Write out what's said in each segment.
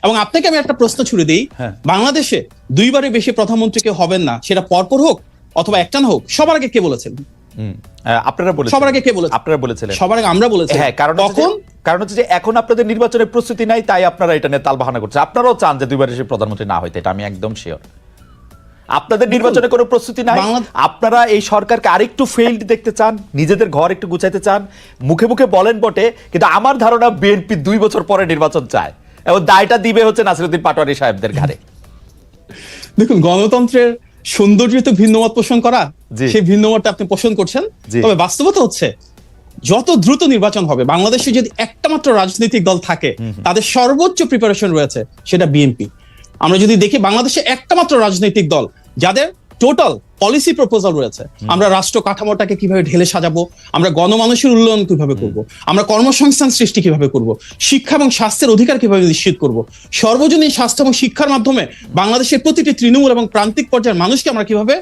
এবং আপনাকে আমি একটা প্রশ্ন ছুড়ে দিই, বাংলাদেশে দুইবারের বেশি প্রধানমন্ত্রী কেউ হবেন না, সেটা পরপর হোক অথবা একটানা হোক, সবার আগে কে বলেছেন? আপনারা বলেছেন। সবার আগে কে বলেছেন? আপনারা বলেছিলেন। সবার আগে আমরা বলেছি। হ্যাঁ, কারণ হচ্ছে যে এখন আপনাদের নির্বাচনের প্রস্তুতি নাই, তাই আপনারা এটা নিয়ে তালবাহানা করছেন। আপনারাও চান যে দুইবার এসে প্রধানমন্ত্রী না হইতে, এটা আমি একদম শিওর। আপনাদের নির্বাচনের কোনো প্রস্তুতি নাই, আপনারা এই সরকারকে আরেকটু ফেইল্ড দেখতে চান, নিজেদের ঘর একটু গুছাইতে চান, মুখে মুখে বলেন বটে, কিন্তু আমার ধারণা বিএনপি 2 বছর পরে নির্বাচন চায় এবং দায়টা দিবে হচ্ছে নাসিরউদ্দিন পাটোয়ারি সাহেবদের ঘাড়ে। দেখুন, গণতন্ত্রের সৌন্দর্য তো ভিন্নমত পোষণ করা, সেই ভিন্নমতটা আপনি পোষণ করছেন, তবে বাস্তবতা হচ্ছে যত দ্রুত নির্বাচন হবে, বাংলাদেশে যদি একটা মাত্র রাজনৈতিক দল থাকে তাদের সর্বোচ্চ প্রিপারেশন রয়েছে, সেটা বিএনপি। আমরা যদি দেখি বাংলাদেশে একটা মাত্র রাজনৈতিক দল যাদের টোটাল পলিসি প্রপোজাল রয়েছে, আমরা রাষ্ট্র কাঠামোটাকে কিভাবে ঢেলে সাজাবো, আমরা গণমানুষের উন্নয়ন কিভাবে করব, আমরা কর্মসংস্থান সৃষ্টি কিভাবে করব, শিক্ষা এবং স্বাস্থ্যের অধিকার কিভাবে নিশ্চিত করব, সর্বজনীন স্বাস্থ্য এবং শিক্ষার মাধ্যমে বাংলাদেশের প্রতিটি তৃণমূল এবং প্রান্তিক পর্যায়ের মানুষকে আমরা কিভাবে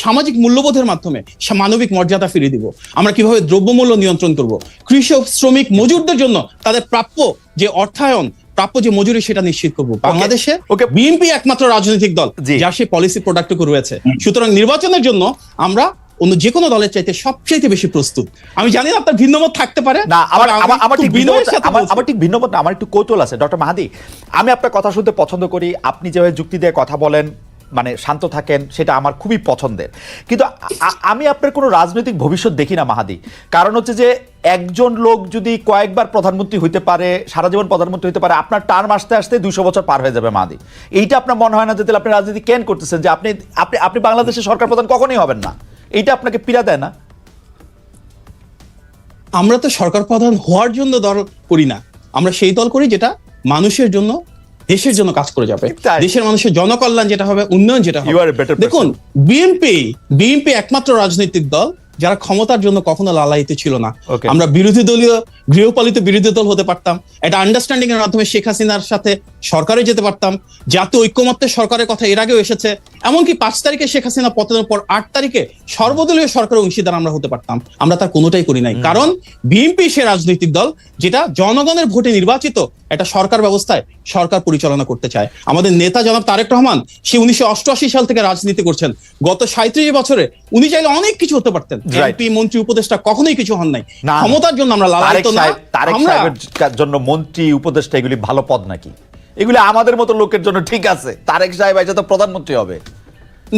সামাজিক মূল্যবোধের মাধ্যমে মানবিক মর্যাদা ফিরিয়ে দিব, আমরা কিভাবে দ্রব্যমূল্য নিয়ন্ত্রণ করব, কৃষক শ্রমিক মজুরদের জন্য তাদের প্রাপ্য যে অর্থায়ন, প্রাপ্য যে মজুরি, সেটা নিশ্চিত করবো। বাংলাদেশে বিএনপি একমাত্র রাজনৈতিক দল যার সেই পলিসি প্রোডাক্টটুকু রয়েছে। সুতরাং নির্বাচনের জন্য আমরা অন্য যে কোনো দলের চাইতে সবচেয়ে বেশি প্রস্তুত। আমি জানি না আপনার ভিন্নমত থাকতে পারে, না আমার ঠিক ভিন্নমত না, আমার একটু কৌতূহল আছে। ডক্টর মাহাদি, আমি আপনার কথা শুনতে পছন্দ করি, আপনি যেভাবে যুক্তি দিয়ে কথা বলেন, মানে শান্ত থাকেন, সেটা আমার খুবই পছন্দের। কিন্তু আমি আপনার কোনো রাজনৈতিক ভবিষ্যৎ দেখি না মাহাদি। কারণ হচ্ছে যে একজন লোক যদি কয়েকবার প্রধানমন্ত্রী হইতে পারে, সারা জীবন প্রধানমন্ত্রী হইতে পারে, আপনার টার্ম আসতে আসতে 200 বছর পার হয়ে যাবে মাহাদি। এইটা আপনার মনে হয় না যে তাহলে আপনি রাজনীতি কেন করতেছেন, যে আপনি আপনি আপনি বাংলাদেশের সরকার প্রধান কখনোই হবেন না? এইটা আপনাকে পীড়া দেয় না? আমরা তো সরকার প্রধান হওয়ার জন্য দল করি না, আমরা সেই দল করি যেটা মানুষের জন্য, দেশের জন্য কাজ করে যাবে, দেশের মানুষের জনকল্যাণ যেটা হবে, উন্নয়ন যেটা হবে। দেখুন, বিএনপি একমাত্র রাজনৈতিক দল যারা ক্ষমতার জন্য কখনো লালায়িত ছিল না। আমরা বিরোধী দলীয়, গৃহপালিত বিরোধী দল হতে পারতাম, একটা আন্ডারস্ট্যান্ডিং এর মাধ্যমে শেখ হাসিনার সাথে সরকারে যেতে পারতাম, জাতীয় ঐক্যমত্যের সরকারের কথা এর আগেও এসেছে। এমনকি 5 তারিখে শেখ হাসিনা পতনের পর 8 তারিখে সর্বদলীয় সরকারের অংশীদার আমরা হতে পারতাম। আমরা তার কোনোটাই করি নাই, কারণ বিএনপি সে রাজনৈতিক দল যেটা জনগণের ভোটে নির্বাচিত একটা সরকার ব্যবস্থায় সরকার পরিচালনা করতে চায়। আমাদের নেতা জনাব তারেক রহমান, সে 1988 সাল থেকে রাজনীতি করছেন। গত 37 বছরে উনি চাইলে অনেক কিছু হতে পারতেন। এমপি, মন্ত্রী, উপদেষ্টা কখনোই কিছু হন নাই। ক্ষমতার জন্য আমরা লালায়িত না। তারেক সাহেবের জন্য মন্ত্রী, উপদেষ্টা এগুলি ভালো পদ নাকি? এগুলি আমাদের মতো লোকের জন্য ঠিক আছে। তারেক সাহেব এসে তো প্রধানমন্ত্রী হবে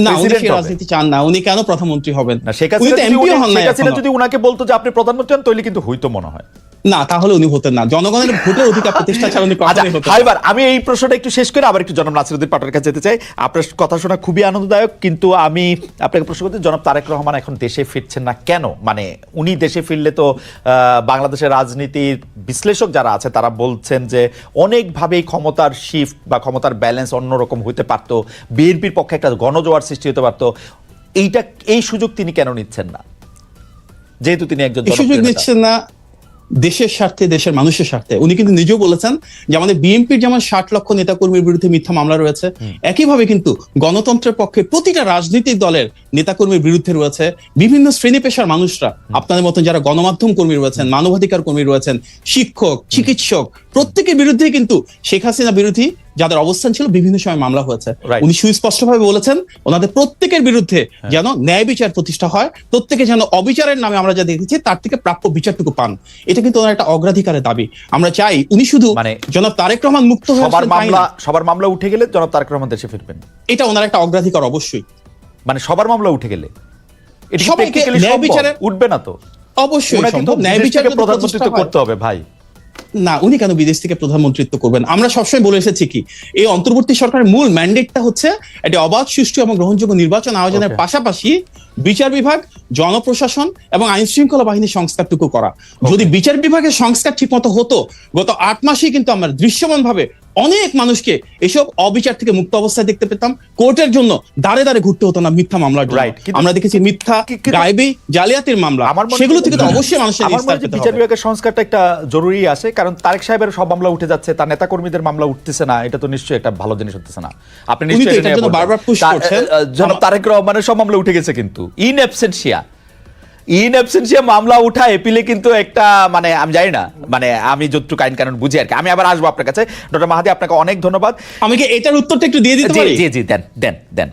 না, উনি সেই রাজনীতি চান না। উনি কেন প্রধানমন্ত্রী হবেন? না, শেখ হাসিনা যদি উনাকে বলতো যে আপনি প্রধানমন্ত্রী হন, তাহলে কিন্তু হইতো মনে হয়। না, তাহলে উনি হতেন না। জনগণের ভোটের অধিকার প্রতিষ্ঠা ছাড়া উনি কখনোই হতেন না। এবার আমি এই প্রশ্নটা একটু শেষ করে আবার একটু জনাব নাসিরউদ্দিন পাটোয়ারির কাছে যেতে চাই। আপনার কথা শোনা খুবই আনন্দদায়ক, কিন্তু আমি আপনাকে প্রশ্ন করতে, জনাব তারেক রহমান এখন দেশে ফিরছেন না কেন? মানে উনি দেশে ফিরলে তো বাংলাদেশের রাজনীতির বিশ্লেষক যারা আছে তারা বলছেন যে অনেকভাবেই ক্ষমতার শিফট বা ক্ষমতার ব্যালেন্স অন্যরকম হতে পারতো, বিএনপির পক্ষে একটা গণজোয়ার সৃষ্টি হতে পারতো। এই সুযোগ তিনি কেন নিচ্ছেন না, যেহেতু তিনি একজন সুযোগ নিচ্ছেন না দেশের স্বার্থে, দেশের মানুষের স্বার্থে? উনি কিন্তু নিজেও বলেছেন যে আমাদের বিএনপির যেমন 60 লক্ষ নেতাকর্মীর বিরুদ্ধে মিথ্যা মামলা রয়েছে, একইভাবে কিন্তু গণতন্ত্রের পক্ষে প্রতিটা রাজনৈতিক দলের নেতাকর্মীর বিরুদ্ধে রয়েছে বিভিন্ন শ্রেণী পেশার মানুষরা। আপনাদের মতন যারা গণমাধ্যম কর্মী রয়েছেন, মানবাধিকার কর্মী রয়েছেন, শিক্ষক, চিকিৎসক, প্রত্যেকের বিরুদ্ধে কিন্তু শেখ হাসিনা বিরোধী যাদের অবস্থান ছিল বিভিন্ন সময় মামলা হয়েছে। উনি সুস্পষ্টভাবে বলেছেন ওনাদের প্রত্যেকের বিরুদ্ধে যেন ন্যায় বিচার প্রতিষ্ঠা হয়, প্রত্যেকে যেন অবিচারের নামে আমরা যা দেখেছি তার থেকে প্রাপ্য বিচারটুকু পান। এটা কিন্তু ওনার একটা অগ্রাধিকারের দাবি। আমরা চাই উনি শুধু জনাব তারেক রহমান মুক্ত হয়ে সবার মামলা উঠে গেলে জনাব তারেক রহমান দেশে ফিরবেন, এটা ওনার একটা অগ্রাধিকার অবশ্যই। মানে সবার মামলা উঠে গেলে সবাইকে ন্যায় বিচারে উঠবে না তো? অবশ্যই সম্ভব। ন্যায় বিচারে প্রধানমন্ত্রিত্ব করতে হবে ভাই। না, উনি কেন বিদেশ থেকে প্রধানমন্ত্রিত্ব করবেন? আমরা সবসময় বলে এসেছি কি, এই অন্তর্বর্তী সরকারের মূল ম্যান্ডেটটা হচ্ছে একটি অবাধ, সুষ্ঠু এবং গ্রহণযোগ্য নির্বাচন আয়োজনের পাশাপাশি বিচার বিভাগ, জনপ্রশাসন এবং আইন শৃঙ্খলা বাহিনীর সংস্কারটুকু করা। যদি বিচার বিভাগের সংস্কার ঠিক মতো হতো, গত 8 মাসেই কিন্তু আমরা দৃশ্যমান ভাবে অনেক মানুষকে এসব অবিচার থেকে মুক্ত অবস্থায় দেখতে পেতাম। কোর্টের জন্য দাঁড়ে দাঁড়ে ঘুরতে হতো না মিথ্যা মামলার জন্য। আমরা দেখেছি মিথ্যা, গায়েবী, জালিয়াতির মামলা, সেগুলো থেকে তো অবশ্যই মানুষের বিচার বিভাগের সংস্কারটা একটা জরুরি আছে। কারণ তারেক সাহেবের সব মামলা উঠে যাচ্ছে, তার নেতা কর্মীদের মামলা উঠতেছে না, এটা তো নিশ্চয়ই একটা ভালো জিনিস হতেছে না। আপনি নিশ্চয়ই বারবার পুশ করছেন। জনাব তারেক রহমানের সব মামলা উঠে গেছে কিন্তু ইন অ্যাবসেন্সিয়া। ইন অ্যাবসেন্সিয়া মামলা উঠা এপিলে কিন্তু একটা মানে আমি জানি না, মানে আমি যতটুকু আইন কানুন বুঝি আর কি। আমি আবার আসবো আপনার কাছে। ডক্টর মাহাদি, আপনাকে অনেক ধন্যবাদ। আমি কি এটার উত্তরটা একটু দিয়ে দিতে পারি? জি জি দেন।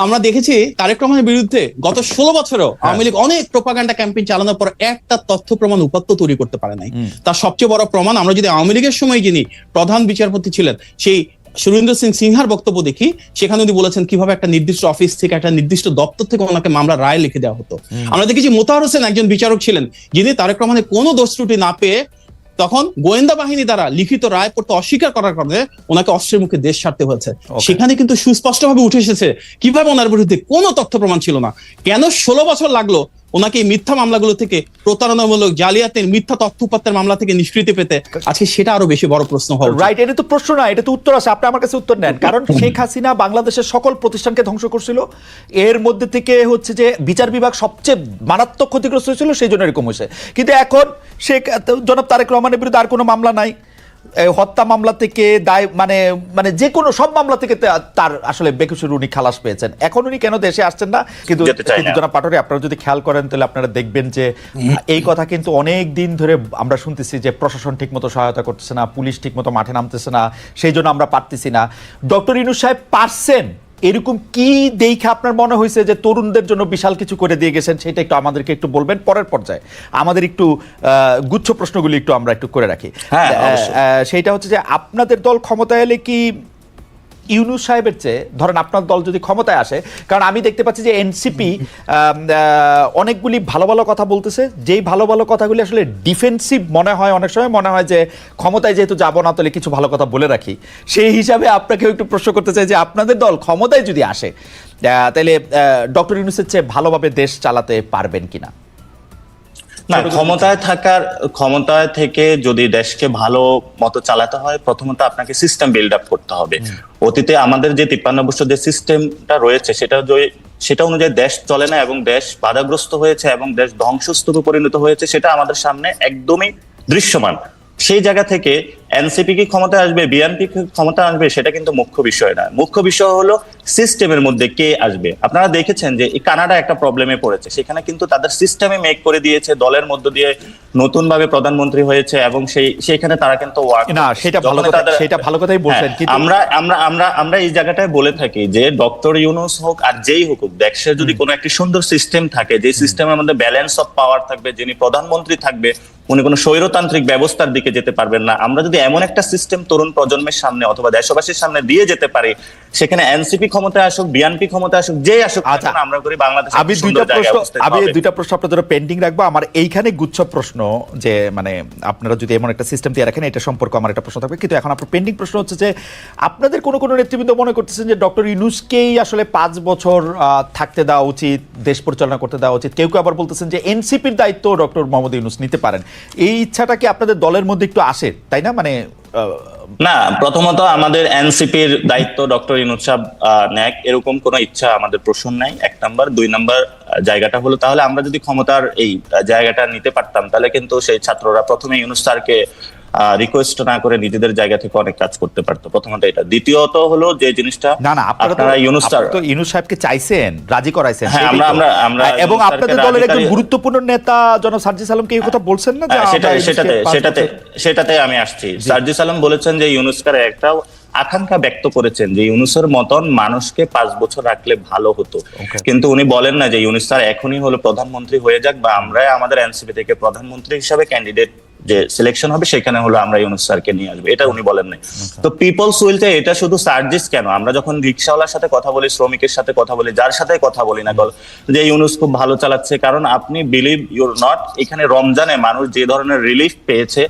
আমরা দেখেছি তারেক রহমানের বিরুদ্ধে গত 16 বছরেও আওয়ামী লীগ অনেক প্রোপাগান্ডা ক্যাম্পেইন চালানোর পর একটা তথ্য প্রমাণ উপাত্ত তৈরি করতে পারে নাই। তার সবচেয়ে বড় প্রমাণ, আমরা যদি আওয়ামী লীগের সময় যিনি প্রধান বিচারপতি ছিলেন সেই সুরেন্দ্র সিং সিনহার বক্তব্য দেখি, সেখানে উনি বলেছেন কিভাবে একটা নির্দিষ্ট অফিস থেকে, একটা নির্দিষ্ট দপ্তর থেকে ওনাকে মামলা রায় লিখে দেওয়া হতো। আমরা দেখেছি মোতাহার হোসেন একজন বিচারক ছিলেন যিনি তারেক রহমানের কোনো দোষ ত্রুটি না পেয়ে তখন গোয়েন্দা বাহিনী দ্বারা লিখিত রায় পড়তে অস্বীকার করার কারণে ওনাকে অস্ত্রের মুখে দেশ ছাড়তে হয়েছে। সেখানে কিন্তু সুস্পষ্টভাবে উঠে এসেছে কিভাবে ওনার বিরুদ্ধে কোনো তথ্য প্রমাণ ছিল না। কেন 16 বছর লাগলো ওনাকে এই মিথ্যা মামলাগুলো থেকে, প্রতারণামূলক জালিয়াতের মিথ্যা তথ্য উপাত্তের মামলা থেকে নিষ্কৃতি পেতে? আজকে সেটা আরো বেশি বড় প্রশ্ন হওয়া উচিত। রাইট, এটা তো প্রশ্ন না, এটা তো উত্তর আছে। আপনি আমার কাছে উত্তর নেন। কারণ শেখ হাসিনা বাংলাদেশের সকল প্রতিষ্ঠানকে ধ্বংস করছিল, এর মধ্যে থেকে হচ্ছে যে বিচার বিভাগ সবচেয়ে মারাত্মক ক্ষতিগ্রস্ত হয়েছিল, সেই জন্য এরকম হয়েছে। কিন্তু এখন জনাব তারেক রহমানের বিরুদ্ধে আর কোনো মামলা নাই, হত্যা মামলা থেকে দায় মানে মানে যে কোনো সব মামলা থেকে তার আসলে বেকসুর উনি খালাস পেয়েছেন। এখন উনি কেন দেশে আসছেন না? কিন্তু জনাব পাটোয়ারি, আপনারা যদি খেয়াল করেন তাহলে আপনারা দেখবেন যে এই কথা কিন্তু অনেক দিন ধরে আমরা শুনতেছি যে প্রশাসন ঠিকমতো সহায়তা করতেছে না, পুলিশ ঠিকমতো মাঠে নামতেছে না, সেই জন্য আমরা পারতেছি না। ডক্টর ইউনূস সাহেব পারছেন, এরকম কি দেখে আপনার মনে হয়েছে যে তরুণদের জন্য বিশাল কিছু করে দিয়ে গেছেন? সেটা একটু আমাদেরকে একটু বলবেন পরের পর্যায়ে। আমাদের একটু গুচ্ছ প্রশ্নগুলি একটু আমরা একটু করে রাখি। সেইটা হচ্ছে যে আপনাদের দল ক্ষমতায় এলে কি ইউনূস সাহেবের চেয়ে, ধরেন আপনার দল যদি ক্ষমতায় আসে, কারণ আমি দেখতে পাচ্ছি যে এনসিপি অনেকগুলি ভালো ভালো কথা বলতেছে, যেই ভালো ভালো কথাগুলি আসলে ডিফেন্সিভ মনে হয়, অনেক সময় মনে হয় যে ক্ষমতায় যেহেতু যাবো না তাহলে কিছু ভালো কথা বলে রাখি। সেই হিসাবে আপনাকেও একটু প্রশ্ন করতে চাই যে আপনাদের দল ক্ষমতায় যদি আসে তাহলে ডক্টর ইউনূসের চেয়ে ভালোভাবে দেশ চালাতে পারবেন কিনা? না, ক্ষমতায় থেকে যদি দেশকে ভালো মতো চালাতে হয়, প্রথমত আপনাকে সিস্টেম বিল্ড আপ করতে হবে। অতীতে আমাদের যে 53 বছর যে সিস্টেমটা রয়েছে সেটা অনুযায়ী দেশ চলে না এবং দেশ বাধাগ্রস্ত হয়েছে এবং দেশ ধ্বংসস্তূপে পরিণত হয়েছে, সেটা আমাদের সামনে একদমই দৃশ্যমান। সেই জায়গা থেকে এনসিপি কি ক্ষমতা আসবে, বিএনপি কি ক্ষমতা আসবে, সেটা কিন্তু মুখ্য বিষয় না। মুখ্য বিষয় হলো সিস্টেমের মধ্যে কে আসবে। আপনারা দেখেছেন যে কানাডা একটা প্রবলেমে পড়েছে, সেখানে কিন্তু তাদের সিস্টেমে মেক করে দিয়েছে, দলের মধ্য দিয়ে নতুন ভাবে প্রধানমন্ত্রী হয়েছে এবং সেইখানে তারা কিন্তু সেটা ভালো কথাই বলছেন। আমরা এই জায়গাটায় বলে থাকি যে ডক্টর ইউনূস হোক আর যেই হোক, দেশে যদি কোনো একটি সুন্দর সিস্টেম থাকে, যে সিস্টেমের মধ্যে ব্যালেন্স অফ পাওয়ার থাকবে, যিনি প্রধানমন্ত্রী থাকবে উনি কোনো স্বৈরতান্ত্রিক ব্যবস্থার দিকে যেতে পারবেন না। আমরা যদি এমন একটা সিস্টেম তরুণ প্রজন্মের সামনে অথবা দেশবাসীর সামনে দিয়ে যেতে পারি, সেখানে এনসিপি ক্ষমতায় আসুক, বিএনপি ক্ষমতায় আসুক, যেই আসুক, আমরা করি বাংলাদেশ। আমি দুইটা প্রশ্ন আপনাদের পেন্ডিং রাখবো। আমার এইখানে গুচ্ছ প্রশ্ন যে মানে আপনারা যদি এমন একটা সিস্টেম দিয়ে রাখেন, এটা সম্পর্কে আমার একটা প্রশ্ন থাকবে। কিন্তু এখন আপনার পেন্ডিং প্রশ্ন হচ্ছে যে আপনাদের কোনো নেতৃবৃন্দ মনে করতেছেন যে ডক্টর ইউনূসকেই আসলে 5 বছর থাকতে দেওয়া উচিত, দেশ পরিচালনা করতে দেওয়া উচিত। কেউ আবার বলতেছেন যে এনসিপির দায়িত্ব ডক্টর মোহাম্মদ ইউনূস নিতে পারেন। এই ইচ্ছাটা কি আপনাদের দলের মধ্যে একটু আসে, তাই না? মানে না, প্রথমত আমাদের এনসিপির দায়িত্ব ডক্টর ইউনূস সাহেব নেক, এরকম কোনো ইচ্ছা আমাদের প্রশ্ন নাই, 1 নাম্বার। 2 নাম্বার জায়গাটা হলো, তাহলে আমরা যদি ক্ষমতার এই জায়গাটা নিতে পারতাম তাহলে কিন্তু সেই ছাত্ররা প্রথমে ইউনূস স্যারকে রিকোয়েস্ট না করে নিজেদের জায়গা থেকে অনেক কাজ করতে পারতো। প্রথমত এটা। দ্বিতীয়ত হলো যে জিনিসটা, না আপনারা ইউনূস সাহেবকে চাইছেন, রাজি করাইছেন, এবং আপনাদের দলের একজন গুরুত্বপূর্ণ নেতা জনাব সার্জিস আলমকে এই কথা বলছেন না? সেটাতে আমি আসছি। সার্জিস আলম বলেছেন যে ইউনূস স্যার একটাও আকাঙ্ক্ষা ব্যক্ত করেছেন যে ইউনূসের মতন মানুষকে 5 বছর রাখলে ভালো হতো, কিন্তু উনি বলেন না যে ইউনূস স্যার এখনই হলো প্রধানমন্ত্রী হয়ে যাক বা আমরা আমাদের এনসিপি থেকে প্রধানমন্ত্রী হিসাবে ক্যান্ডিডেট যে সিলেকশন হবে সেখানে হলো আমরা ইউনূস স্যারকে নিয়ে আসবো, এটা উনি বলেন নাই। তো পিপলস উইলতে এটা শুধু সার্জিস কেন, আমরা যখন রিক্সাওয়ালার সাথে কথা বলি, শ্রমিকের সাথে কথা বলি, যার সাথে কথা বলি না যে ইউনূস খুব ভালো চালাচ্ছে, কারণ আপনি বিলিভ ইউর নট, এখানে রমজানে মানুষ যে ধরনের রিলিফ পেয়েছে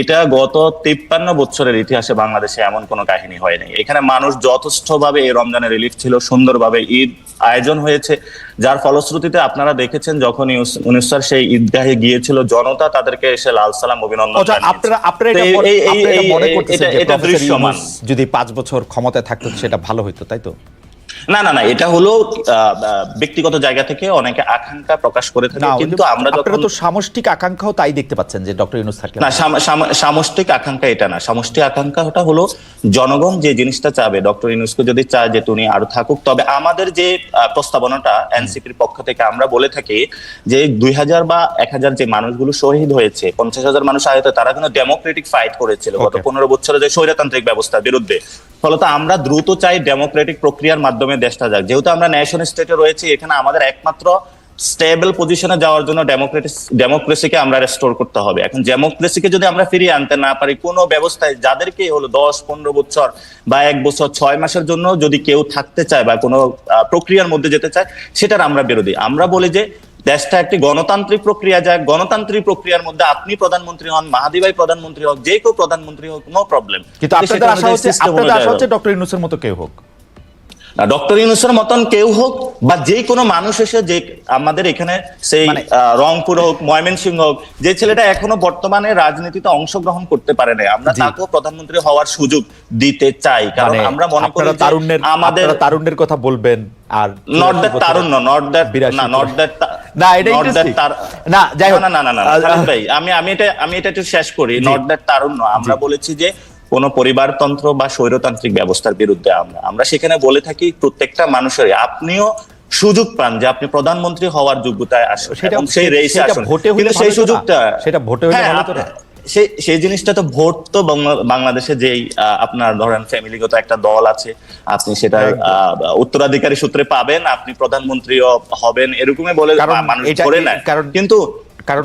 এটা গত 53 বছরের ইতিহাসে বাংলাদেশে এমন কোনো কাহিনী হয় নাই। এখানে মানুষ যথেষ্টভাবে এই রমজানের রিলিফ ছিল, সুন্দরভাবে ঈদ আয়োজন হয়েছে, যার ফলশ্রুতিতে আপনারা দেখেছেন যখন ইউনূস স্যার সেই ঈদগাহে গিয়েছিল, জনতা তাদেরকে এসে লাল সালাম অভিনন্দন যদি 5 বছর ক্ষমতায় থাকতো সেটা ভালো হইতো, তাই তো? না না না, এটা হলো ব্যক্তিগত জায়গা থেকে অনেকে আকাঙ্ক্ষা প্রকাশ করে থাকে, কিন্তু আমরা যখন আপনারা তো সামষ্টিক আকাঙ্ক্ষাও তাই দেখতে পাচ্ছেন যে ডক্টর ইউনূস থাকলে না, সামষ্টিক আকাঙ্ক্ষা এটা না। সামষ্টিক আকাঙ্ক্ষাটা হলো জনগণ যে জিনিসটা চাবে, ডক্টর ইউনূসকে যদি চায় যে উনি আরো থাকুক, তবে আমাদের যে প্রস্তাবনাটা এনসিপির পক্ষ থেকে আমরা বলে থাকি যে 2000 বা 1000 যে মানুষগুলো শহীদ হয়েছে, 50,000 মানুষ আহত, তারা কিন্তু ডেমোক্রেটিক ফাইট করেছিল গত 15 বছরে যে স্বৈরতান্ত্রিক ব্যবস্থার বিরুদ্ধে। ফলত আমরা দ্রুত চাই ডেমোক্রেটিক প্রক্রিয়ার মাধ্যমে দেশটা যাক। যেহেতু আমরা ন্যাশন স্টেটে রয়েছি, এখানে আমাদের একমাত্র স্টেবল পজিশনে যাওয়ার জন্য ডেমোক্রেসিকে আমরা রেস্টোর করতে হবে। এখন ডেমোক্রেসিকে যদি আমরা ফিরিয়ে আনতে না পারি, কোনো ব্যবস্থায় যাদেরকে হলো 10-15 বছর বা 1 বছর 6 মাসের জন্য যদি কেউ থাকতে চায় বা কোনো প্রক্রিয়ার মধ্যে যেতে চায়, সেটার আমরা বিরোধী। আমরা বলি যে দেশটা একটি গণতান্ত্রিক প্রক্রিয়া যায়, গণতান্ত্রিক প্রক্রিয়ার মধ্যে আপনি প্রধানমন্ত্রী হন, মাহাদি ভাই প্রধানমন্ত্রী হোক, যে কেউ প্রধানমন্ত্রী হোক, নো প্রবলেম। কিন্তু আপনাদের আশা হচ্ছে ডক্টর ইউনূসের মতো কেউ হোক, ডক্টর ইউনূসের মতন কেউ হোক, বা যে কোনো মানুষ এসে, যে আমাদের এখানে সেই রংপুর হোক, ময়মনসিংহ হোক, যে ছেলেটা এখনো বর্তমানে রাজনীতিতে অংশগ্রহণ করতে পারে না, আমরা তাকেও প্রধানমন্ত্রী হওয়ার সুযোগ দিতে চাই। কারণ আমরা মনে করি আমাদের তারুণ্যের কথা বলবেন, are not that Tarunya, not that না, নট দ্যাট না, এটা ইন্টারেস্টিং না, যাই হোক, না খালেদ ভাই, আমি এটা একটু শেষ করি। নট দ্যাট তারুণ্য, আমরা বলেছি যে কোন পরিবারতন্ত্র বা স্বৈরতান্ত্রিক ব্যবস্থার বিরুদ্ধে আমরা সেখানে বলে থাকি প্রত্যেকটা মানুষের আপনিও সুযোগ পান যে আপনি প্রধানমন্ত্রী হওয়ার যোগ্যতায় আসুন, সেই রেসে আসুন, কিন্তু সেই সুযোগটা সেটা ভোটে হলে ভালো তো না। সেই জিনিসটা তো ভোট তো বাংলাদেশে যেই আপনার ধরেন ফ্যামিলিগত একটা দল আছে, আপনি সেটা উত্তরাধিকারী সূত্রে পাবেন, আপনি প্রধানমন্ত্রীও হবেন, এরকমই বলে মানুষ ধরে নেয়।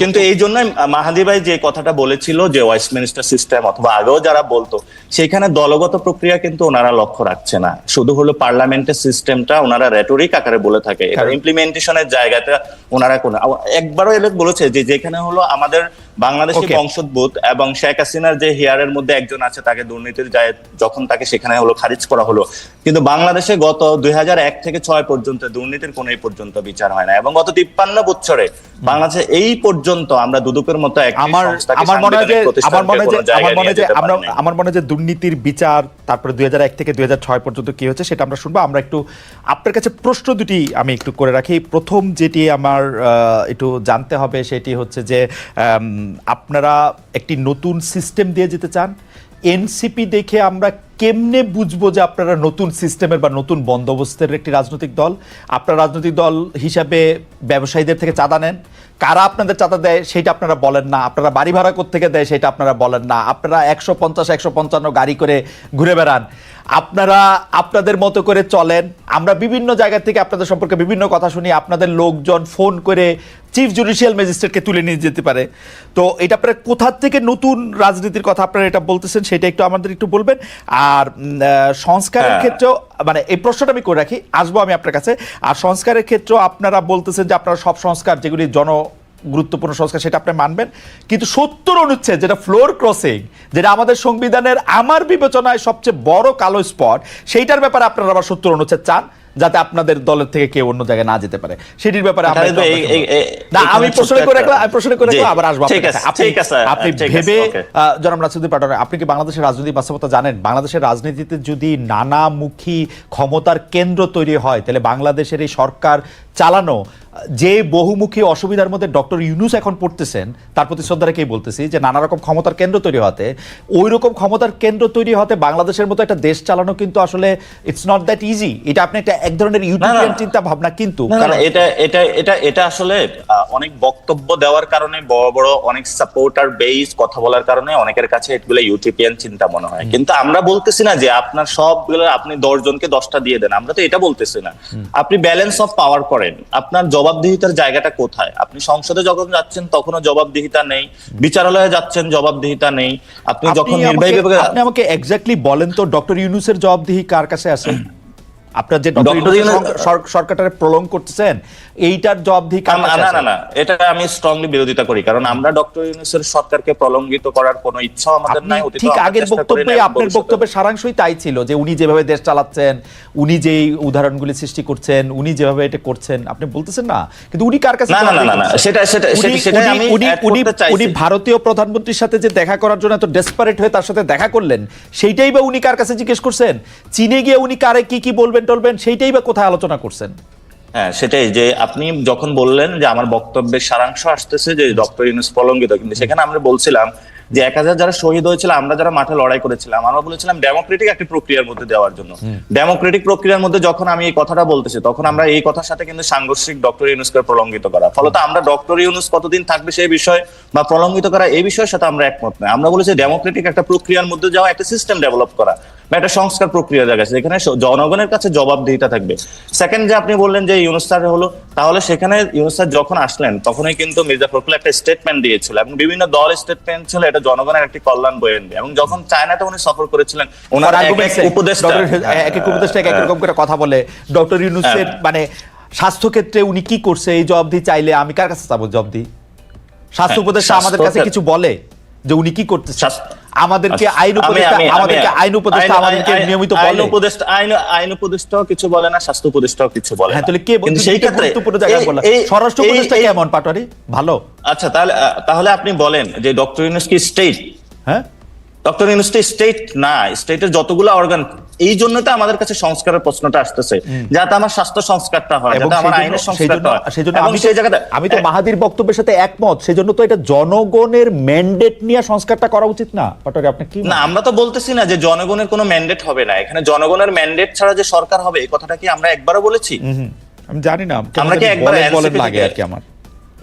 কিন্তু এই জন্য মাহাদি ভাই যে কথাটা বলেছিল যে ওয়েস্টমিনিস্টার সিস্টেম অথবা আগেও যারা বলতো, সেখানে দলগত প্রক্রিয়া কিন্তু ওনারা লক্ষ্য রাখছে না, শুধু হলো পার্লামেন্টের সিস্টেমটা ওনারা রেটরিক আকারে বলে থাকে, এটা ইমপ্লিমেন্টেশনের জায়গাতে ওনারা কোন একবারও এলাকা বলেছে যে যেখানে হলো আমাদের বাংলাদেশি বংশোদ্ভূত এবং শেখ হাসিনার যে হেয়ারের মধ্যে একজন আছে, তাকে দুর্নীতির যায় যখন তাকে সেখানে হলো খারিজ করা হলো, কিন্তু বাংলাদেশে গত 2001 থেকে 6 পর্যন্ত দুর্নীতির কোনো এই পর্যন্ত বিচার হয় না, এবং গত 53 বছরে বাংলাদেশে এই পর্যন্ত আমরা দুদকের মতো আমার মনে হয় যে দুর্নীতির বিচার তারপরে 2001 থেকে 2006 পর্যন্ত কি হচ্ছে সেটা আমরা শুনবো। আমরা একটু আপনার কাছে প্রশ্ন দুটি আমি একটু করে রাখি। প্রথম যেটি আমার একটু জানতে হবে সেটি হচ্ছে যে আপনারা একটি নতুন সিস্টেম দিয়ে যেতে চান, এনসিপি দেখে আমরা কেমনে বুঝবো যে আপনারা নতুন সিস্টেমের বা নতুন বন্দোবস্তের একটি রাজনৈতিক দল? আপনারা রাজনৈতিক দল হিসাবে ব্যবসায়ীদের থেকে চাঁদা নেন, কারা আপনাদের চাঁদা দেয় সেটা আপনারা বলেন না, আপনারা বাড়ি ভাড়া কোত্থেকে দেয় সেটা আপনারা বলেন না, আপনারা 150-155 গাড়ি করে ঘুরে বেড়ান, আপনারা আপনাদের মতো করে চলেন, আমরা বিভিন্ন জায়গা থেকে আপনাদের সম্পর্কে বিভিন্ন কথা শুনি, আপনাদের লোকজন ফোন করে চিফ জুডিশিয়াল ম্যাজিস্ট্রেটকে তুলে নিয়ে যেতে পারে। তো এটা আপনারা কোথা থেকে নতুন রাজনীতির কথা আপনারা এটা বলতেছেন সেটা একটু আমাদের একটু বলবেন। আর সংস্কারের ক্ষেত্রেও, মানে এই প্রশ্নটা আমি করে রাখি, আসবো আমি আপনার কাছে। আর সংস্কারের ক্ষেত্রেও আপনারা বলতেছেন যে আপনারা সব সংস্কার যেগুলি গুরুত্বপূর্ণ সংস্কার সেটা আপনি মানবেন, কিন্তু 70 অনুচ্ছেদ যেটা ফ্লোর ক্রসিং, যেটা আমাদের সংবিধানের আমার বিবেচনায় সবচেয়ে বড় কালো স্পট, সেইটার ব্যাপারে আপনারা আবার 70 অনুচ্ছেদ চান যাতে আপনাদের দলের থেকে কেউ অন্য জায়গায় না যেতে পারে, সেটির ব্যাপারে আমি প্রশ্ন করে রাখলাম, আবার আসবো আপনি ভেবে। জনাব নাসিরউদ্দিন পাটোয়ারি, আপনি কি বাংলাদেশের রাজনৈতিক বাস্তবতা জানেন? বাংলাদেশের রাজনীতিতে যদি নানামুখী ক্ষমতার কেন্দ্র তৈরি হয়, তাহলে বাংলাদেশের এই সরকার চালানো যে বহুমুখী অসুবিধার মধ্যে ডক্টর ইউনূস এখন পড়তেছেন, তার প্রতি শ্রদ্ধা রেখেই বলতেছি যে নানা রকম ক্ষমতার কেন্দ্র তৈরি হতে, ওই রকম ক্ষমতার কেন্দ্র তৈরি হতে বাংলাদেশের মতো একটা দেশ চালানো কিন্তু আসলে ইটস নট দ্যাট ইজি। এটা আপনি একটা এক ধরনের ইউটোপিয়ান চিন্তা ভাবনা, কিন্তু এটা আসলে অনেক বক্তব্য দেওয়ার কারণে, বড় বড় অনেক সাপোর্টার বেস কথা বলার কারণে অনেকের কাছে এগুলো ইউটোপিয়ান চিন্তা মনে হয়, কিন্তু আমরা বলতেছি না যে আপনার সবগুলো আপনি 10 জনকে 10টা দিয়ে দেন, আমরা তো এটা বলতেছি না। আপনি ব্যালেন্স অফ পাওয়ার করেন, আপনার জবাবদিহিতার জায়গাটা কোথায়? আপনি সংসদে যখন যাচ্ছেন তখনও জবাবদিহিতা নেই, বিচারালয়ে যাচ্ছেন জবাবদিহিতা নেই, আপনি যখন নির্বাহী বিভাগে, আপনি আমাকে এক্স্যাক্টলি বলেন তো ডক্টর ইউনূসের জবাবদিহি কার কাছে আছে? আপনার যে সরকারটারে প্রলং করতেছেন এইটার জবাবদিহি কার কাছে আছে? না, এটা আমি স্ট্রংলি বিরোধিতা করি, কারণ আমরা ডক্টর ইউনূসের সরকারকে প্রলঙ্গিত করার কোনো ইচ্ছা আমাদের নাই। ঠিক আগের বক্তব্যে আপনার বক্তব্যের সারাংশই তাই ছিল যে উনি যেভাবে দেশ চালাচ্ছেন, উনি যেই উদাহরণগুলি সৃষ্টি করছেন, উনি যেভাবে এটা করছেন, আপনি বলতেছেন না, কিন্তু উনি কার কাছে? উনি ভারতীয় প্রধানমন্ত্রীর সাথে যে দেখা করার জন্য এত ডেসপারেট হয়ে তার সাথে দেখা করলেন, সেইটাই বা উনি কার কাছে জিজ্ঞেস করছেন? চীনে গিয়ে উনি কারে কি কি বলবেন টলবেন সেইটাই বা কোথায় আলোচনা করছেন? হ্যাঁ, সেটাই, যে আপনি যখন বললেন যে আমার বক্তব্যের সারাংশ আসতেছে যে ডক্টর ইউনূস প্রলঙ্ঘিত, কিন্তু সেখানে আমরা বলছিলাম যে 1000 যারা শহীদ হয়েছিল, আমরা যারা মাঠে লড়াই করেছিলাম, আমরা বলেছিলাম ডেমোক্রেটিক একটি প্রক্রিয়ার মধ্যে দেওয়ার জন্য। ডেমোক্রেটিক প্রক্রিয়ার মধ্যে যখন আমি এই কথাটা বলতেছি, তখন আমরা এই কথার সাথে কিন্তু সাংঘর্ষিক ডক্টর ইউনূসকে প্রলঙ্ঘিত করা। ফলত আমরা ডক্টর ইউনূস কতদিন থাকবে সেই বিষয় বা প্রলঙ্ঘিত করা এই বিষয়ের সাথে আমরা একমত নয়। আমরা বলেছি ডেমোক্রেটিক একটা প্রক্রিয়ার মধ্যে যাওয়া, একটা সিস্টেম ডেভেলপ করা বা একটা সংস্কার প্রক্রিয়া জায়গা আছে যেখানে জনগণের কাছে জবাবদিহিতা থাকবে। সেকেন্ড, যে আপনি বললেন যে ইউনূস স্যার হলো, তাহলে সেখানে ইউনূস স্যার যখন আসলেন তখনই কিন্তু মির্জা ফখরুল একটা স্টেটমেন্ট দিয়েছিল এবং বিভিন্ন দল স্টেটমেন্ট ছিল এটা জনগণের একটি কল্যাণ বয়ে আনবে। এবং যখন চায়নাতে উনি সফর করেছিলেন, ওনার উপদেষ্টা এক এক উপদেষ্টা এক এক রকম করে কথা বলে। ডক্টর ইউনূসের মানে স্বাস্থ্য ক্ষেত্রে উনি কি করছে এই জবাবদিহি চাইলে আমি কার কাছে চাবো জবাবদিহি? স্বাস্থ্য উপদেষ্টা আমাদের কাছে কিছু বলে যে উনি কি করতেছে? আমাদেরকে আইন উপদেষ্টা আমাদেরকে নিয়মিত বলে। আইন উপদেষ্টাও কিছু বলে না, স্বাস্থ্য উপদেষ্টাও কিছু বলে না। হ্যাঁ, তাহলে কে কিন্তু সেই ক্ষেত্রে গুরুত্বপূর্ণ জায়গায় বললাম স্বরাষ্ট্র উপদেষ্টা কেমন পাটোয়ারি? ভালো। আচ্ছা, তাহলে আপনি বলেন যে ডক্টর ইউনূস কি স্টেট? হ্যাঁ, ডক্টর ইউনূস তো স্টেট না। স্টেটের যতগুলো অর্গান, এই জন্য তো আমাদের কাছে সংস্কারের প্রশ্নটা আসতেছে, যাতে আমার স্বাস্থ্য সংস্কারটা হয়, যাতে আমার আইনের সংস্কারটা হয়। সেজন্য এবং সেই জায়গাতে আমি তো মাহাদির বক্তব্যের সাথে একমত। সেজন্য তো এটা জনগণের ম্যান্ডেট নিয়ে সংস্কারটা করা উচিত না। পাটোয়ারি, আপনি কি? না, আমরা তো বলতেছি না যে জনগণের কোনো ম্যান্ডেট হবে না। এখানে জনগণের ম্যান্ডেট ছাড়া যে সরকার হবে, এই কথাটা কি আমরা একবারও বলেছি? আমি জানি না, আমরা কি একবার বলেন লাগে আর কি আমার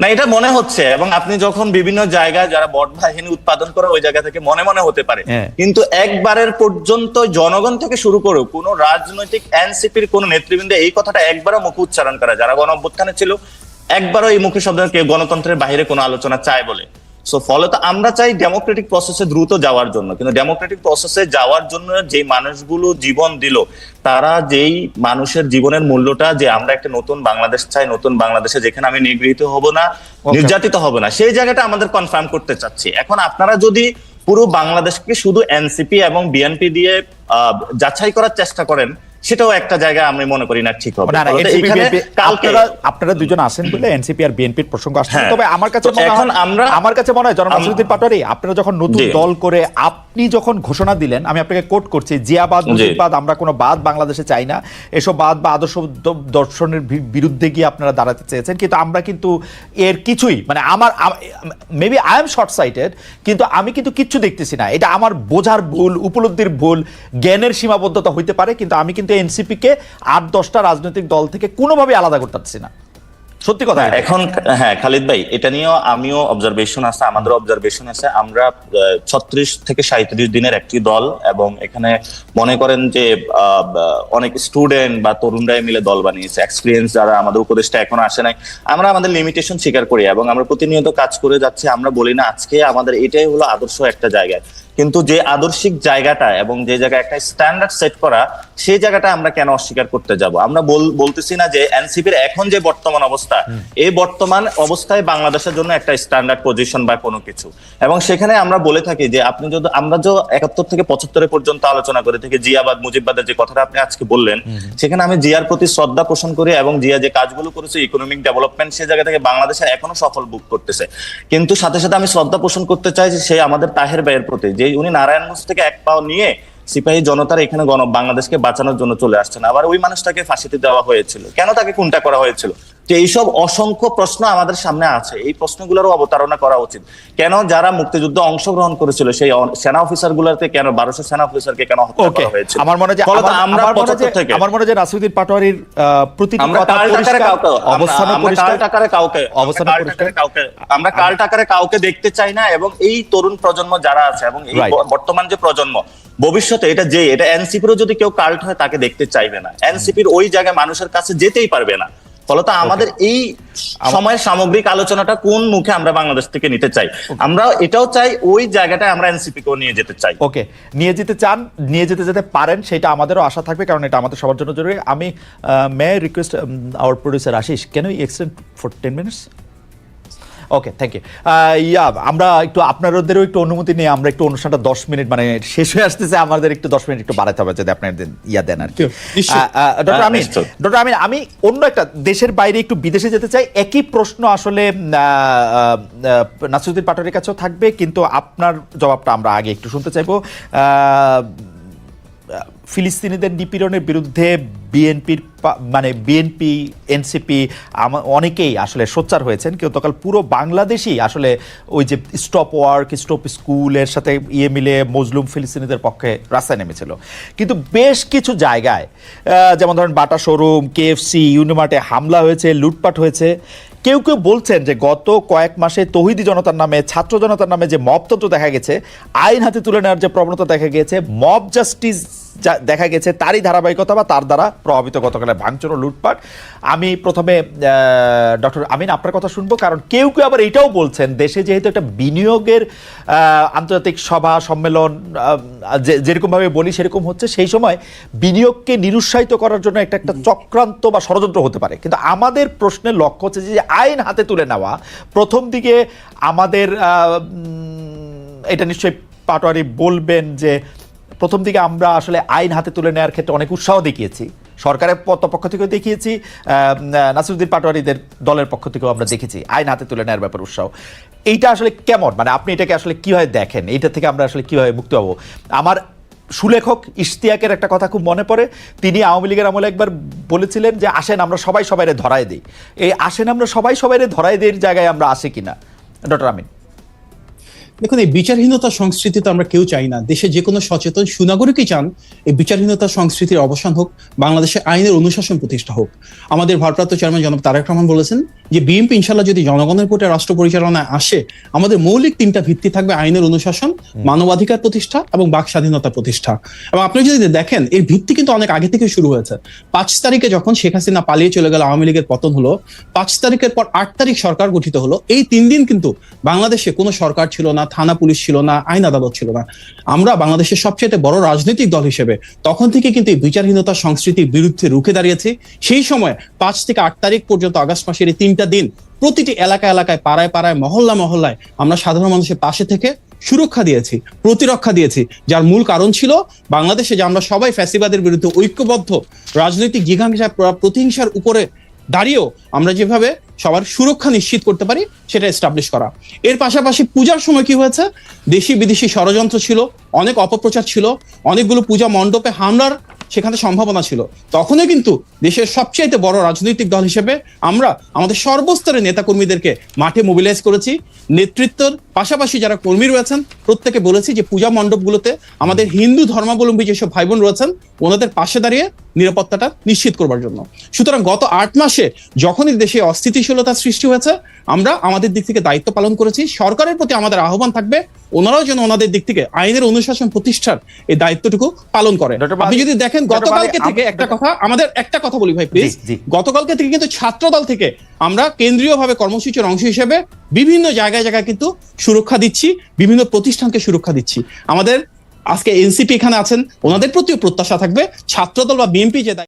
না, এটা মনে হচ্ছে। এবং আপনি যখন বিভিন্ন জায়গায় যারা বট বাহিনী উৎপাদন করে, ওই জায়গা থেকে মনে মনে হতে পারে, কিন্তু একবারের পর্যন্ত জনগণ থেকে শুরু করে কোন রাজনৈতিক এনসিপির কোন নেতৃবৃন্দ এই কথাটা একবারও মুখে উচ্চারণ করে, যারা গণ অভ্যুত্থানে ছিল, একবারও এই মুখে শব্দ গণতন্ত্রের বাইরে কোনো আলোচনা চায় বলে। সো ফলত আমরা চাই ডেমোক্রেটিক প্রসেসে দ্রুত যাওয়ার জন্য, কিন্তু ডেমোক্রেটিক প্রসেসে যাওয়ার জন্য যে মানুষগুলো জীবন দিল, তারা যেই মানুষের জীবনের মূল্যটা, যে আমরা একটা নতুন বাংলাদেশ চাই, নতুন বাংলাদেশে যেখানে আমি নিগৃহীত হব না, নির্যাতিত হব না, সেই জায়গাটা আমাদের কনফার্ম করতে চাচ্ছি। এখন আপনারা যদি পুরো বাংলাদেশকে শুধু এনসিপি এবং বিএনপি দিয়ে যাচাই করার চেষ্টা করেন, সেটাও একটা জায়গা আমি মনে করি না ঠিক হবে। আপনারা দুজন আছেন বলে এনসিপি আর বিএনপির প্রসঙ্গ আসছে। তবে আমার কাছে মনে হয় জনাব নাসিরউদ্দিন পাটোয়ারি, আপনারা যখন নতুন দল করে আপনি যখন ঘোষণা দিলেন, আমি আপনাকে কোট করছি, জিয়াবাদ মুজিববাদ আমরা কোনো বাদ বাংলাদেশে চাই না, এসব বাদ বা আদর্শ দর্শনের বিরুদ্ধে গিয়ে আপনারা দাঁড়াতে চেয়েছেন। কিন্তু আমরা কিন্তু এর কিছুই, মানে আমার maybe I am short sighted, কিন্তু আমি কিন্তু কিচ্ছু দেখতেছি না। এটা আমার বোঝার ভুল, উপলব্ধির ভুল, জ্ঞানের সীমাবদ্ধতা হইতে পারে, কিন্তু আমি কিন্তু এনসিপি কে 8-10টা রাজনৈতিক দল থেকে কোনোভাবে আলাদা করতে পারছি না। সত্যি কথা। এখন হ্যাঁ খালিদ ভাই, এটা নিয়েও আমিও অবজারভেশন আছে, আমাদের অবজারভেশন আছে। আমরা 36 থেকে 37 দিনের একটি দল, এবং এখানে মনে করেন যে অনেক স্টুডেন্ট বা তরুণরাই মিলে দল বানিয়েছে, এক্সপিরিয়েন্স যারা, আমাদের উপদেশটা এখনো আসে নাই। আমরা আমাদের লিমিটেশন স্বীকার করি এবং আমরা প্রতিনিয়ত কাজ করে যাচ্ছি। আমরা বলি না আজকে আমাদের এটাই হলো আদর্শ একটা জায়গায়, কিন্তু যে আদর্শিক জায়গাটা এবং যে জায়গায় একটা স্ট্যান্ডার্ড সেট করা, সেই জায়গাটা আমরা কেন অস্বীকার করতে যাব? আমরা বলতেছি না যে এনসিপির এখন যে বর্তমান অবস্থা, এই বর্তমান অবস্থায় বাংলাদেশের জন্য একটা স্ট্যান্ডার্ড পজিশন বা কোনো কিছু। এবং সেখানে আমরা বলে থাকি যে আপনি যদি, আমরা যে 71 থেকে 75 পর্যন্ত আলোচনা করে থেকে জিয়াবাদ মুজিববাদের যে কথাটা আপনি আজকে বললেন, সেখানে আমি জিয়ার প্রতি শ্রদ্ধা পোষণ করি এবং জিয়া যে কাজগুলো করেছে ইকোনমিক ডেভেলপমেন্ট, সেই জায়গা থেকে বাংলাদেশের এখনো সফল বুক করতেছে। কিন্তু সাথে সাথে আমি শ্রদ্ধা পোষণ করতে চাই যে সে আমাদের তাহের ভাইয়ের প্রতি, যে উনি নারায়ণগঞ্জ থেকে এক পাও নিয়ে সিপাহী জনতার এখানে বাংলাদেশকে বাঁচানোর জন্য চলে আসছেন। আবার ওই মানুষটাকে ফাঁসিতে দেওয়া হয়েছিল, কেন তাকে খুনটা করা হয়েছিল? তো এইসব অসংখ্য প্রশ্ন আমাদের সামনে আছে, এই প্রশ্নগুলোরও অবতারণা করা উচিত। কেন যারা মুক্তিযুদ্ধে অংশগ্রহণ করেছিল সেই সেনা অফিসার গুলোতে কেন 1200 সেনা অফিসারকে কেন হত্যা করা হয়েছিল? আমার মনে হয় যে নাসিরউদ্দিন পাটোয়ারির প্রতিটি কথা আমরা কাল টাকারে কাউকে দেখতে চাই না। এবং এই তরুণ প্রজন্ম যারা আছে এবং এই বর্তমান যে প্রজন্ম, ভবিষ্যতে এটা এনসিপিরও যদি কেউ কাল্ট হয়, তাকে দেখতে চাইবে না। এনসিপির ওই জায়গায় মানুষের কাছে যেতেই পারবে না। ফলত আমাদের এই সময়ের সামগ্রিক আলোচনাটা কোন মুখে আমরা বাংলাদেশ থেকে নিতে চাই, আমরা এটাও চাই ওই জায়গাটায় আমরা এনসিপি কেও নিয়ে যেতে চাই। ওকে, নিয়ে যেতে চান, নিয়ে যেতে পারেন, সেটা আমাদেরও আশা থাকবে, কারণ এটা আমাদের সবার জন্য জরুরি। আমি may request our producer Ashish, can you extend for 10 minutes? Okay, thank you. আমরা একটু আপনাদেরও একটু অনুমতি নিয়ে আমরা একটু অনুষ্ঠানটা 10 মিনিট, মানে শেষ হয়ে আসতেছে, আমাদের একটু 10 মিনিট একটু বাড়াতে হবে যদি আপনার দেন আর কি। ডক্টর আমিন, আমি অন্য একটা দেশের বাইরে একটু বিদেশে যেতে চাই। একই প্রশ্ন আসলে নাসিরউদ্দিন পাটোয়ারির কাছেও থাকবে, কিন্তু আপনার জবাবটা আমরা আগে একটু শুনতে চাইবো। ফিলিস্তিনিদের নিপীড়নের বিরুদ্ধে বিএনপি এনসিপি অনেকেই আসলে সোচ্চার হয়েছেন, গতকাল পুরো বাংলাদেশই আসলে ওই যে স্টপ ওয়ার্ক স্টপ স্কুলের সাথে মিলে মজলুম ফিলিস্তিনিদের পক্ষে রাস্তায় নেমেছিল। কিন্তু বেশ কিছু জায়গায় যেমন ধরেন বাটা শোরুম, কেএফসি, ইউনিমার্টে হামলা হয়েছে, লুটপাট হয়েছে। কেউ কেউ বলছেন যে গত কয়েক মাসে তৌহিদি জনতার নামে, ছাত্র জনতার নামে যে মবতন্ত্র দেখা গেছে, আইন হাতে তুলে নেওয়ার যে প্রবণতা দেখা গেছে, মব জাস্টিস দেখা গেছে, তারই ধারাবাহিকতা বা তার দ্বারা প্রভাবিত গতকালের ভাঙচুর ও লুটপাট। আমি প্রথমে ডক্টর আমিন আপনার কথা শুনবো, কারণ কেউ কেউ আবার এটাও বলছেন দেশে যেহেতু একটা বিনিয়োগের আন্তর্জাতিক সভা সম্মেলন যেরকমভাবে বলি সেরকম হচ্ছে, সেই সময় বিনিয়োগকে নিরুৎসাহিত করার জন্য একটা চক্রান্ত বা ষড়যন্ত্র হতে পারে। কিন্তু আমাদের প্রশ্নের লক্ষ্য হচ্ছে যে আইন হাতে তুলে নেওয়া। প্রথম দিকে আমাদের এটা নিশ্চয়ই পাটোয়ারি বলবেন যে প্রথম দিকে আমরা আসলে আইন হাতে তুলে নেওয়ার ক্ষেত্রে অনেক উৎসাহ দেখিয়েছি, সরকারের পক্ষ থেকেও দেখিয়েছি, নাসিরুদ্দিন পাটোয়ারিদের দলের পক্ষ থেকেও আমরা দেখেছি আইন হাতে তুলে নেওয়ার ব্যাপারে উৎসাহ। এইটা আসলে কেমন, মানে আপনি এটাকে আসলে কীভাবে দেখেন, এইটা থেকে আমরা আসলে কীভাবে মুক্তি হব? আমার সুলেখক ইশতিয়াকের একটা কথা খুব মনে পড়ে, তিনি আওয়ামী লীগের আমলে একবার বলেছিলেন যে আসেন আমরা সবাই সবাইরে ধরায় দিই। এই আসেন আমরা সবাই সবাইরে ধরায় দিই জায়গায় আমরা আসি কিনা, ডক্টর আমিন? দেখুন, এই বিচারহীনতা সংস্কৃতি তো আমরা কেউ চাই না। দেশে যে কোনো সচেতন সুনাগরিকই চান এই বিচারহীনতা সংস্কৃতির অবসান হোক, বাংলাদেশে আইনের অনুশাসন প্রতিষ্ঠা হোক। আমাদের ভারপ্রাপ্ত চেয়ারম্যান জনাব তারেক রহমান বলেছেন যে বিএনপি ইনশাল্লাহ যদি জনগণের ভোটে রাষ্ট্র পরিচালনায় আসে, আমাদের মৌলিক 3টা ভিত্তি থাকবে: আইনের অনুশাসন, মানবাধিকার প্রতিষ্ঠা এবং বাক স্বাধীনতা প্রতিষ্ঠা। এবং আপনি যদি দেখেন এর ভিত্তি কিন্তু অনেক আগে থেকে শুরু হয়েছে। 5 তারিখে যখন শেখ হাসিনা পালিয়ে চলে গেল, আওয়ামী লীগের পতন হলো, 5 তারিখের পর 8 তারিখ সরকার গঠিত হলো। এই 3 দিন কিন্তু বাংলাদেশে কোনো সরকার ছিল না, থানা পুলিশ ছিল না, আইন আদালত ছিল না। আমরা বাংলাদেশের সবচেয়ে বড় রাজনৈতিক দল হিসেবে তখন থেকে কিন্তু এই বিচারহীনতা সংস্কৃতির বিরুদ্ধে রুখে দাঁড়িয়েছি। সেই সময় 5 থেকে 8 তারিখ পর্যন্ত আগস্ট মাসের এই 3টা দিন প্রতিটি এলাকায় এলাকায়, পাড়ায় পাড়ায়, মহল্লায় আমরা সাধারণ মানুষের পাশে থেকে সুরক্ষা দিয়েছি, প্রতিরক্ষা দিয়েছি, যার মূল কারণ ছিল বাংলাদেশে যে আমরা সবাই ফ্যাসিবাদের বিরুদ্ধে ঐক্যবদ্ধ, রাজনৈতিক জিঘাংসা প্রতিহিংসার উপরে দাঁড়িয়েও আমরা যেভাবে সবার সুরক্ষা নিশ্চিত করতে পারি সেটা এস্টাবলিশ করা। এর পাশাপাশি পূজার সময় কি হয়েছে, দেশি বিদেশি ষড়যন্ত্র ছিল, অনেক অপপ্রচার ছিল, অনেকগুলো পূজা মণ্ডপে হামলার সেখানে সম্ভাবনা ছিল। তখনও কিন্তু দেশের সবচাইতে বড় রাজনৈতিক দল হিসেবে আমরা আমাদের সর্বস্তরের নেতাকর্মীদেরকে মাঠে মোবিলাইজ করেছি। নেতৃত্বের পাশাপাশি যারা কর্মী রয়েছেন প্রত্যেকে বলেছি যে পূজা মণ্ডপগুলোতে আমাদের হিন্দু ধর্মাবলম্বী যেসব ভাই বোন রয়েছেন ওনাদের পাশে দাঁড়িয়ে নিরাপত্তাটা নিশ্চিত করবার জন্য। সুতরাং গত 8 মাসে যখনই দেশে অস্থিতিশীলতা সৃষ্টি হয়েছে, আমরা আমাদের দিক থেকে দায়িত্ব পালন করেছি। সরকারের প্রতি আমাদের আহ্বান থাকবে ওনারাও যেন ওনাদের দিক থেকে আইনের অনুশাসন প্রতিষ্ঠার এই দায়িত্বটুকু পালন করে। আপনি যদি দেখেন গতকালকে থেকে একটা কথা বলি ভাই প্লিজ, গতকালকে থেকে কিন্তু ছাত্রদল থেকে আমরা কেন্দ্রীয়ভাবে কর্মসূচির অংশ হিসেবে বিভিন্ন জায়গায় কিন্তু সুরক্ষা দিচ্ছি, বিভিন্ন প্রতিষ্ঠানকে সুরক্ষা দিচ্ছি। আমাদের আজকে এনসিপি এখানে আছেন, ওনাদের প্রতিও প্রত্যাশা থাকবে ছাত্রদল বা বিএনপি যে